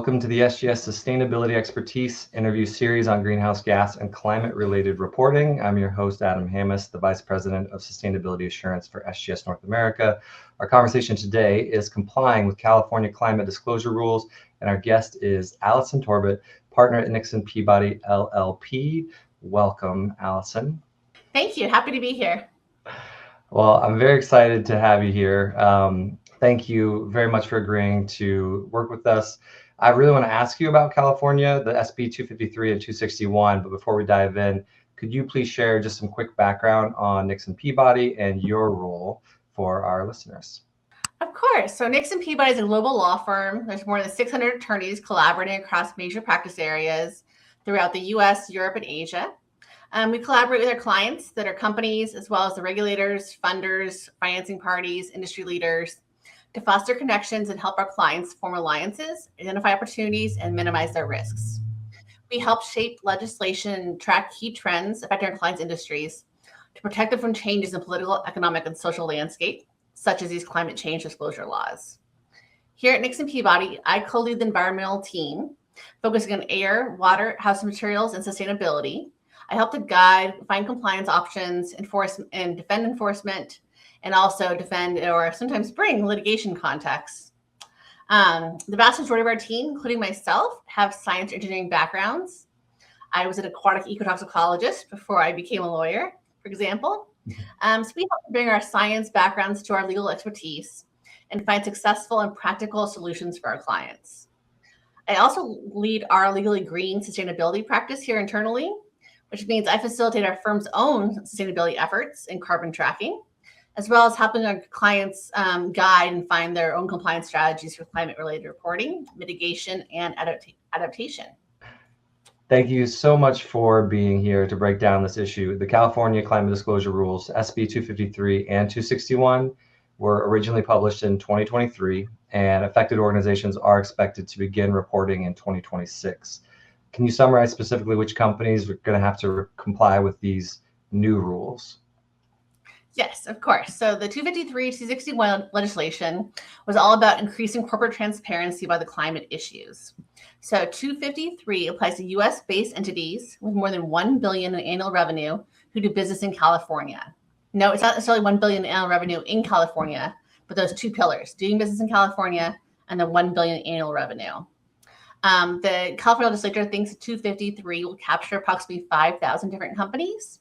Welcome to the SGS Sustainability Expertise interview series on greenhouse gas and climate-related reporting. I'm your host, Adam Hammis, the Vice President of Sustainability Assurance for SGS North America. Our conversation today is complying with California climate disclosure rules, and our guest is Alison Torbitt, partner at Nixon Peabody LLP. Welcome, Alison. Thank you. Happy to be here. Well, I'm very excited to have you here. Thank you very much for agreeing to work with us. I really want to ask you about California, the SB 253 and 261, but before we dive in, could you please share just some quick background on Nixon Peabody and your role for our listeners? Of course. So Nixon Peabody is a global law firm. There's more than 600 attorneys collaborating across major practice areas throughout the US, Europe, and Asia. We collaborate with our clients that are companies, as well as the regulators, funders, financing parties, industry leaders, to foster connections and help our clients form alliances, identify opportunities, and minimize their risks. We help shape legislation and track key trends affecting our clients' industries to protect them from changes in political, economic, and social landscape, such as these climate change disclosure laws. Here at Nixon Peabody, I co-lead the environmental team, focusing on air, water, housing materials, and sustainability. I help to guide, find compliance options, enforce and defend enforcement, and also defend or sometimes bring litigation contexts. The vast majority of our team, including myself, have science engineering backgrounds. I was an aquatic ecotoxicologist before I became a lawyer, for example. So we help to bring our science backgrounds to our legal expertise and find successful and practical solutions for our clients. I also lead our legally green sustainability practice here internally, which means I facilitate our firm's own sustainability efforts in carbon tracking, as well as helping our clients guide and find their own compliance strategies for climate-related reporting, mitigation, and adaptation. Thank you so much for being here to break down this issue. The California Climate Disclosure Rules, SB 253 and 261, were originally published in 2023, and affected organizations are expected to begin reporting in 2026. Can you summarize specifically which companies are going to have to comply with these new rules? Yes, of course. So the 253-261 legislation was all about increasing corporate transparency about the climate issues. So 253 applies to US-based entities with more than $1 billion in annual revenue who do business in California. No, it's not necessarily $1 billion in annual revenue in California, but those two pillars, doing business in California and the $1 billion annual revenue. The California legislature thinks 253 will capture approximately 5,000 different companies.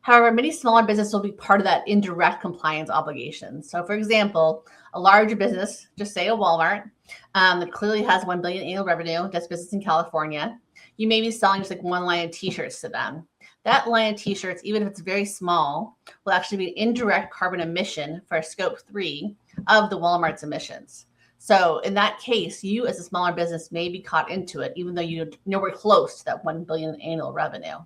However, many smaller businesses will be part of that indirect compliance obligation. So for example, a larger business, just say a Walmart, that clearly has $1 billion annual revenue, does business in California, you may be selling just like one line of t-shirts to them. That line of t-shirts, even if it's very small, will actually be an indirect carbon emission for scope 3 of the Walmart's emissions. So in that case, you as a smaller business may be caught into it, even though you're nowhere close to that $1 billion annual revenue.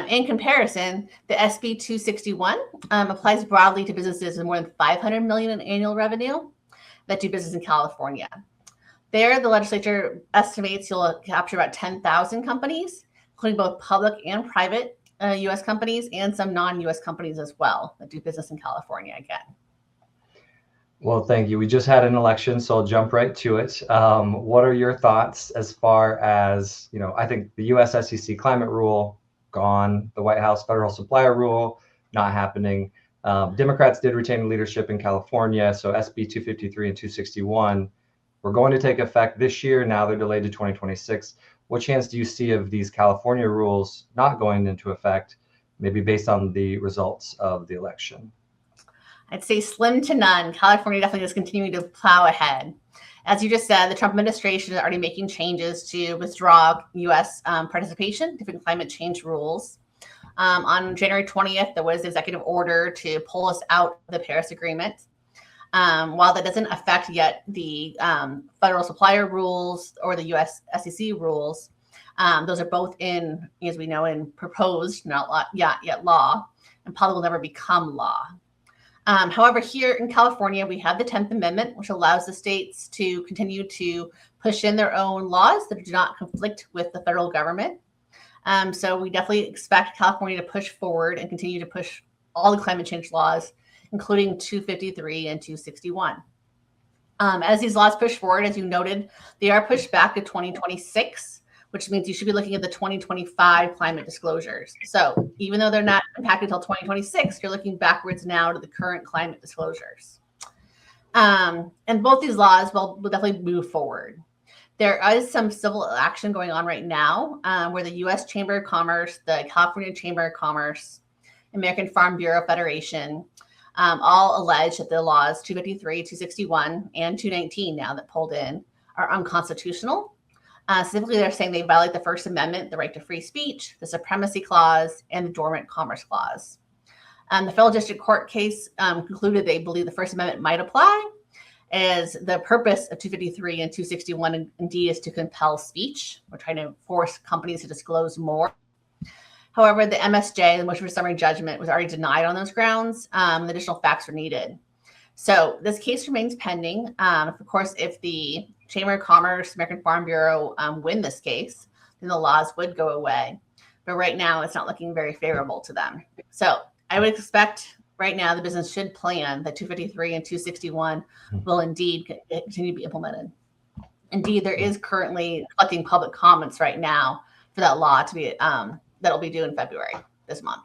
In comparison, the SB 261 applies broadly to businesses with more than $500 million in annual revenue that do business in California. There, the legislature estimates you'll capture about 10,000 companies, including both public and private U.S. companies and some non-U.S. companies as well that do business in California again. Well, thank you. We just had an election, so I'll jump right to it. What are your thoughts as far as, I think the US SEC climate rule, gone, the White House federal supplier rule, not happening. Democrats did retain leadership in California, so SB 253 and 261 were going to take effect this year. Now they're delayed to 2026. What chance do you see of these California rules not going into effect, maybe based on the results of the election? I'd say slim to none. California definitely is continuing to plow ahead. As you just said, the Trump administration is already making changes to withdraw U.S. Participation in different climate change rules. On January 20th, there was an executive order to pull us out of the Paris Agreement. While that doesn't affect yet the federal supplier rules or the U.S. SEC rules, those are both in, as we know, in proposed, not yet law, and probably will never become law. However, here in California, we have the 10th Amendment, which allows the states to continue to push in their own laws that do not conflict with the federal government. So we definitely expect California to push forward and continue to push all the climate change laws, including 253 and 261. As these laws push forward, as you noted, they are pushed back to 2026, which means you should be looking at the 2025 climate disclosures. So even though they're not impacted until 2026, you're looking backwards now to the current climate disclosures. And both these laws will definitely move forward. There is some civil action going on right now where the U.S. Chamber of Commerce, the California Chamber of Commerce, American Farm Bureau Federation, all allege that the laws 253, 261, and 219 now that pulled in are unconstitutional. Specifically, they're saying they violate the First Amendment, the right to free speech, the Supremacy Clause, and the Dormant Commerce Clause. The federal district court case concluded they believe the First Amendment might apply, as the purpose of 253 and 261 indeed is to compel speech. We're trying to force companies to disclose more. However, the MSJ, the motion for summary judgment, was already denied on those grounds. Additional facts are needed. So this case remains pending. Of course, if the Chamber of Commerce, American Farm Bureau win this case, then the laws would go away. But right now, it's not looking very favorable to them. So I would expect right now the business should plan that 253 and 261 will indeed continue to be implemented. Indeed, there is currently collecting public comments right now for that law to be that'll be due in February this month.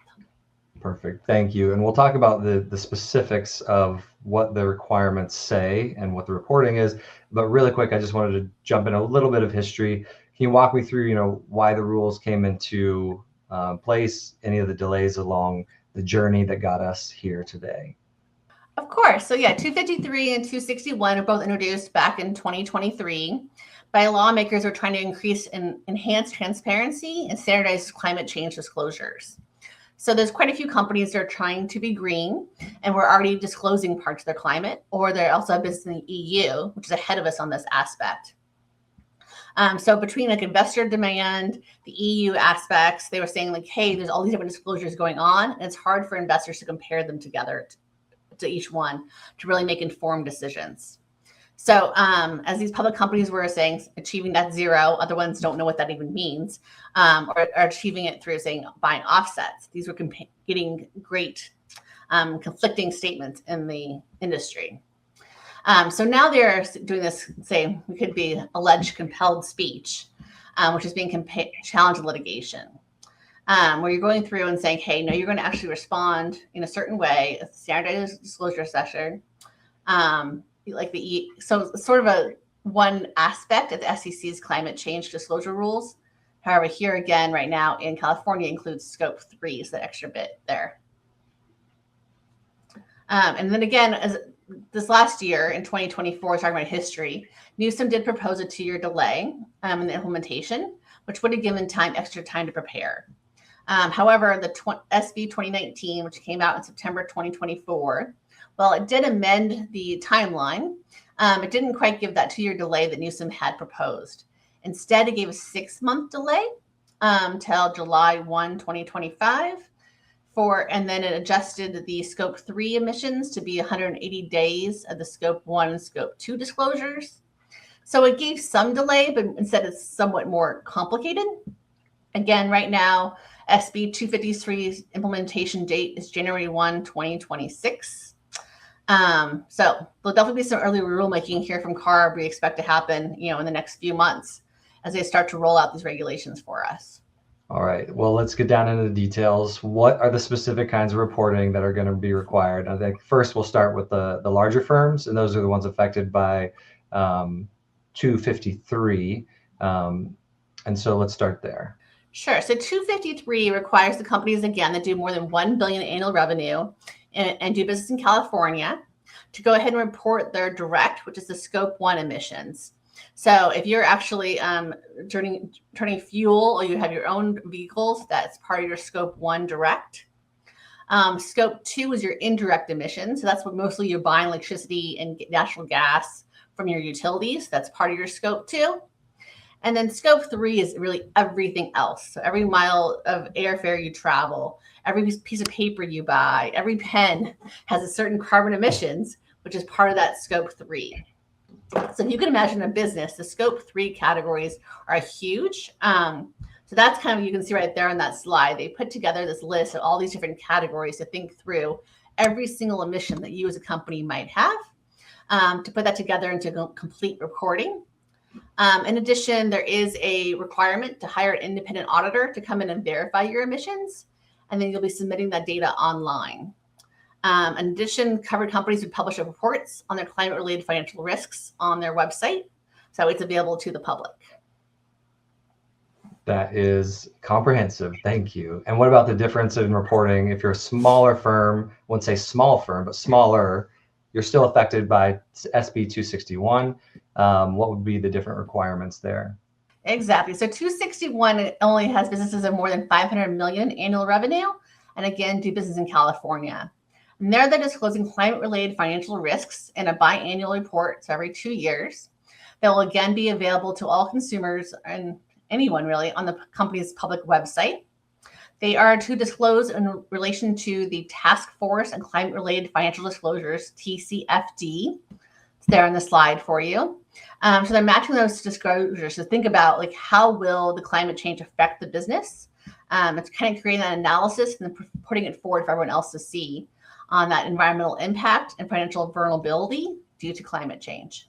Perfect. Thank you. And we'll talk about the specifics of what the requirements say and what the reporting is. But really quick, I just wanted to jump in a little bit of history. Can you walk me through, why the rules came into place, any of the delays along the journey that got us here today? Of course. So yeah, 253 and 261 were both introduced back in 2023 by lawmakers who are trying to increase and enhance transparency and standardize climate change disclosures. So there's quite a few companies that are trying to be green and we're already disclosing parts of their climate, or they also have business in the EU, which is ahead of us on this aspect. So between investor demand, the EU aspects, they were saying hey, there's all these different disclosures going on, and it's hard for investors to compare them together to each one to really make informed decisions. So as these public companies were saying, achieving net zero, other ones don't know what that even means, or are achieving it through buying offsets. These were getting great conflicting statements in the industry. So now they're doing this, we could be alleged compelled speech, which is being challenged in litigation, where you're going through and saying, hey, no, you're going to actually respond in a certain way, a standardized disclosure session, so sort of one aspect of the SEC's climate change disclosure rules. However, here again, right now in California includes scope 3, so that extra bit there. And then again, as this last year in 2024, talking about history, Newsom did propose a 2-year delay in the implementation, which would have given extra time to prepare. However, the SB 2019, which came out in September 2024, well, it did amend the timeline. It didn't quite give that 2-year delay that Newsom had proposed. Instead, it gave a 6-month delay till July 1, 2025. And then it adjusted the scope 3 emissions to be 180 days of the scope 1 and scope 2 disclosures. So it gave some delay, but instead it's somewhat more complicated. Again, right now, SB 253's implementation date is January 1, 2026. So there'll definitely be some early rulemaking here from CARB we expect to happen, in the next few months as they start to roll out these regulations for us. All right. Well, let's get down into the details. What are the specific kinds of reporting that are going to be required? I think first we'll start with the larger firms, and those are the ones affected by 253. And so let's start there. Sure. So 253 requires the companies, again, that do more than $1 billion annual revenue and do business in California to go ahead and report their direct, which is the scope 1 emissions. So if you're actually turning fuel or you have your own vehicles, that's part of your scope 1 direct. Scope 2 is your indirect emissions. So that's what mostly you're buying electricity and natural gas from your utilities. That's part of your scope 2. And then scope 3 is really everything else. So every mile of airfare you travel, every piece of paper you buy, every pen has a certain carbon emissions, which is part of that scope 3. So if you can imagine a business, the scope 3 categories are huge. So that's kind of, you can see right there on that slide, they put together this list of all these different categories to think through every single emission that you as a company might have. to put that together into complete reporting. In addition, there is a requirement to hire an independent auditor to come in and verify your emissions, and then you'll be submitting that data online. In addition, covered companies would publish reports on their climate-related financial risks on their website, so it's available to the public. That is comprehensive. Thank you. And what about the difference in reporting? If you're a smaller firm, I wouldn't say small firm, but smaller, you're still affected by SB 261. What would be the different requirements there? Exactly. So 261 only has businesses of more than 500 million annual revenue, and again, do business in California. And they're disclosing climate-related financial risks in a biannual report, so every 2 years. That will again be available to all consumers and anyone really on the company's public website. They are to disclose in relation to the Task Force on Climate-Related Financial Disclosures, TCFD. It's there on the slide for you. So they're matching those disclosures to think about like how will the climate change affect the business. It's kind of creating that analysis and then putting it forward for everyone else to see on that environmental impact and financial vulnerability due to climate change.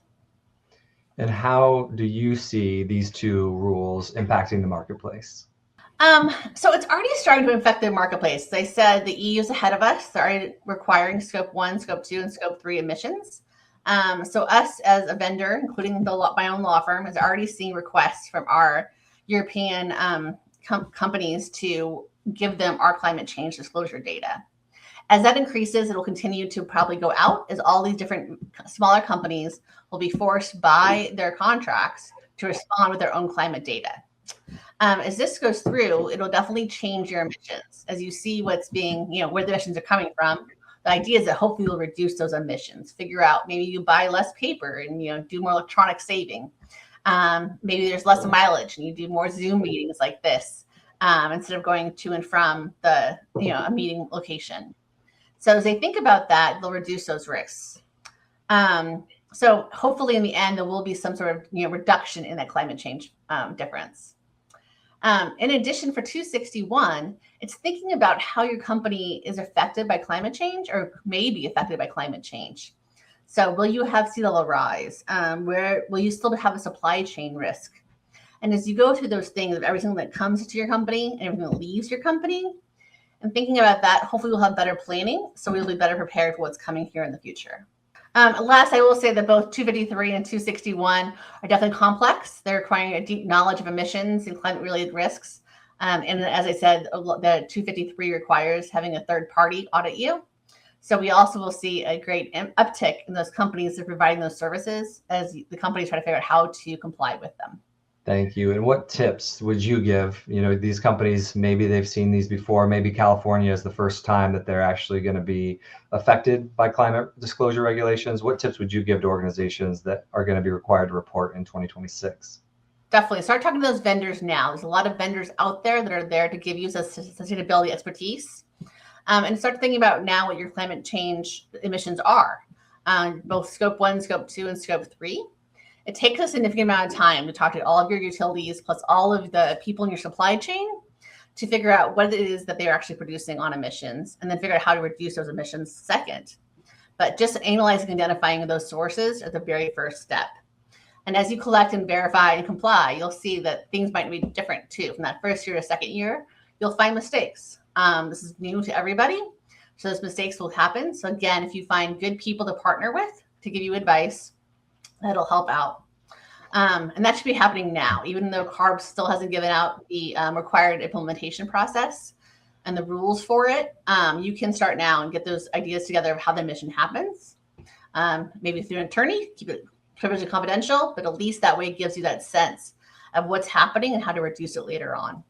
And how do you see these two rules impacting the marketplace? So it's already starting to affect the marketplace. They said the EU is ahead of us. They're already requiring Scope 1, Scope 2, and Scope 3 emissions. So us as a vendor, including my own law firm, is already seeing requests from our European companies to give them our climate change disclosure data. As that increases, it will continue to probably go out as all these different smaller companies will be forced by their contracts to respond with their own climate data. As this goes through, it'll definitely change your emissions. As you see what's being, where the emissions are coming from, the idea is that hopefully you'll reduce those emissions. Figure out maybe you buy less paper and do more electronic saving. Maybe there's less mileage and you do more Zoom meetings like this instead of going to and from the a meeting location. So as they think about that, they'll reduce those risks. So hopefully in the end, there will be some sort of reduction in that climate change difference. In addition, for 261, it's thinking about how your company is affected by climate change or may be affected by climate change. So will you have sea level rise? Where will you still have a supply chain risk? And as you go through those things of everything that comes into your company and everything that leaves your company, and thinking about that, hopefully we'll have better planning, so we'll be better prepared for what's coming here in the future. Last, I will say that both 253 and 261 are definitely complex. They're requiring a deep knowledge of emissions and climate-related risks. And as I said, the 253 requires having a third party audit you. So we also will see a great uptick in those companies that are providing those services as the companies try to figure out how to comply with them. Thank you. And what tips would you give? These companies, maybe they've seen these before. Maybe California is the first time that they're actually going to be affected by climate disclosure regulations. What tips would you give to organizations that are going to be required to report in 2026? Definitely start talking to those vendors now. There's a lot of vendors out there that are there to give you sustainability expertise. And start thinking about now what your climate change emissions are, both Scope 1, Scope 2, and Scope 3. It takes a significant amount of time to talk to all of your utilities plus all of the people in your supply chain to figure out what it is that they're actually producing on emissions and then figure out how to reduce those emissions second. But just analyzing and identifying those sources are the very first step. And as you collect and verify and comply, you'll see that things might be different too. From that first year to second year, you'll find mistakes. This is new to everybody, so those mistakes will happen. So again, if you find good people to partner with to give you advice, that'll help out. And that should be happening now, even though CARB still hasn't given out the required implementation process and the rules for it. You can start now and get those ideas together of how the mission happens. Maybe through an attorney, keep it privileged and confidential, but at least that way it gives you that sense of what's happening and how to reduce it later on.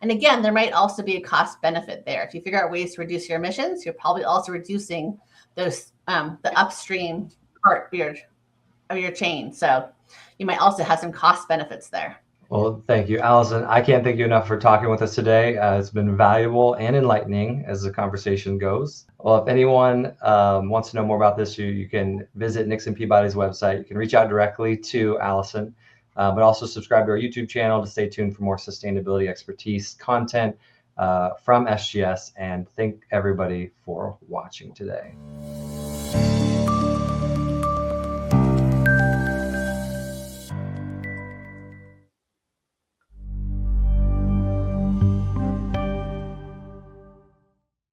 And again, there might also be a cost benefit there. If you figure out ways to reduce your emissions, you're probably also reducing those the upstream part of your chain. So you might also have some cost benefits there. Well, thank you, Alison. I can't thank you enough for talking with us today. It's been valuable and enlightening as the conversation goes. Well, if anyone wants to know more about this, you can visit Nixon Peabody's website. You can reach out directly to Alison, but also subscribe to our YouTube channel to stay tuned for more sustainability expertise content from SGS. And thank everybody for watching today.